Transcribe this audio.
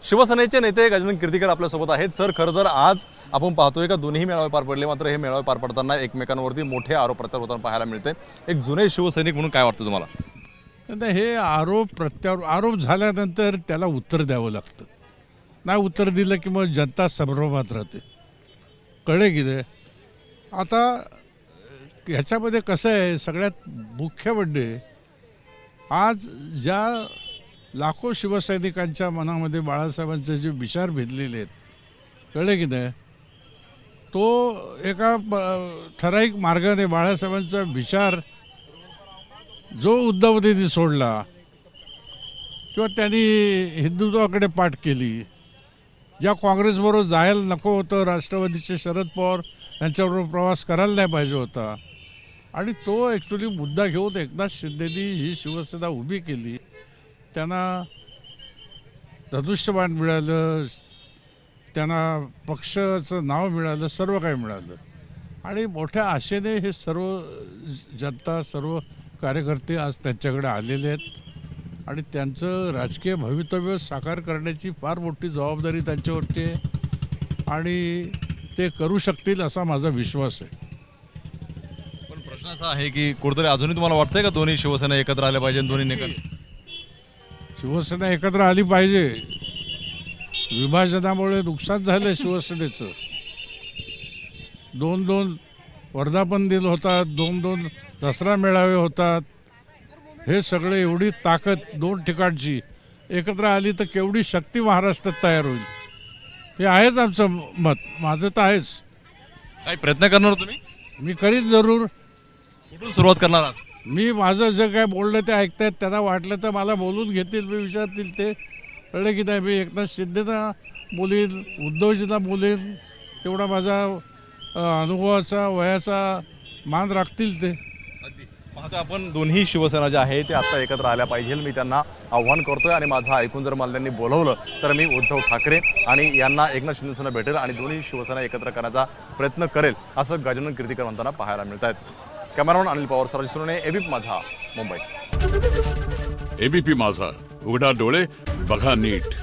शिवसेनेचे नेते गजानन कीर्तिकर आपल्यासोबत आहेत। सर, खरं तर आज आपण पाहतोय का दोन्ही मेळावे पार पडले, मात्र हे मेळावे पार पडताना एकमेकांवरती मोठे आरोप प्रत्यारोप होताना पाहायला मिळते। एक जुने शिवसैनिक म्हणून काय वाटतं तुम्हाला? आता हे आरोप झाल्यानंतर त्याला उत्तर द्यावं लागतं। नाही उत्तर दिलं की मग जनता संभ्रमात राहते। कळे की नाही? आता ह्याच्यामध्ये कसं आहे, सगळ्यात मुख्य म्हणजे आज ज्या लाखो शिवसैनिकांच्या मनामध्ये बाळासाहेबांचे जे विचार भिनलेले आहेत, कळे की नाही, तो एका ठराविक मार्गाने बाळासाहेबांचा विचार जो उद्धवजींनी सोडला किंवा त्यांनी हिंदुत्वाकडे पाठ केली, ज्या काँग्रेसबरोबर जायला नको होतं, राष्ट्रवादीचे शरद पवार यांच्याबरोबर प्रवास करायला नाही पाहिजे होता, आणि तो ॲक्च्युली मुद्दा घेऊन एकनाथ शिंदेनी ही शिवसेना उभी केली। त्यांना धनुष्यबाण मिळालं, त्यांना पक्षाचं नाव मिळालं, सर्व काही मिळालं, आणि मोठ्या आशेने हे सर्व जनता, सर्व कार्यकर्ते आज त्यांच्याकडे आलेले आहेत, आणि त्यांचं राजकीय भवितव्य साकार करण्याची फार मोठी जबाबदारी त्यांच्यावरती आहे, आणि ते करू शकतील असा माझा विश्वास आहे। पण प्रश्न असा आहे की कुठेतरी अजूनही तुम्हाला वाटतंय का दोन्ही शिवसेना एकत्र आल्या पाहिजे, दोन्ही नेते? शिवसेना एकत्र आली पाहिजे। विभाजनामुळे नुकसान झालं शिवसेनेचं। 2-2 वर्धापन दिन होतात, 2-2 दसरा मेळावे होतात, हे सगळे एवढी ताकद दोन ठिकाणची एकत्र आली तर केवढी शक्ती महाराष्ट्रात तयार होईल, हे आहेच आमचं मत, माझं तर आहेच। काही प्रयत्न करणार तुम्ही? मी करीत जरूर। कुठून सुरुवात करणार आहात? मी माझं जे काय बोललं ते ऐकतायत, त्यांना वाटलं तर मला बोलून घेतील, मी विचारतील ते, कळलं की नाही। मी एकनाथ शिंदेना बोलीन, उद्धवजींना बोलेन, तेवढा माझा अनुभवाचा वयाचा मान राखतील ते। पाहतो आपण दोन्ही शिवसेना ज्या आहे ते आता एकत्र आल्या पाहिजे, मी त्यांना आव्हान करतोय, आणि माझं ऐकून जर मला त्यांनी बोलवलं तर मी उद्धव ठाकरे आणि यांना एकनाथ शिंदेसोबत भेटेल आणि दोन्ही शिवसेना एकत्र करण्याचा प्रयत्न करेल, असं गजानन कीर्तिकर म्हणताना पाहायला मिळत आहेत। कॅमेरामॅन अनिल पवार, सराजी सुरणे, एबीपी माझा, मुंबई। एबीपी माझा, उघडा डोळे बघा नीट।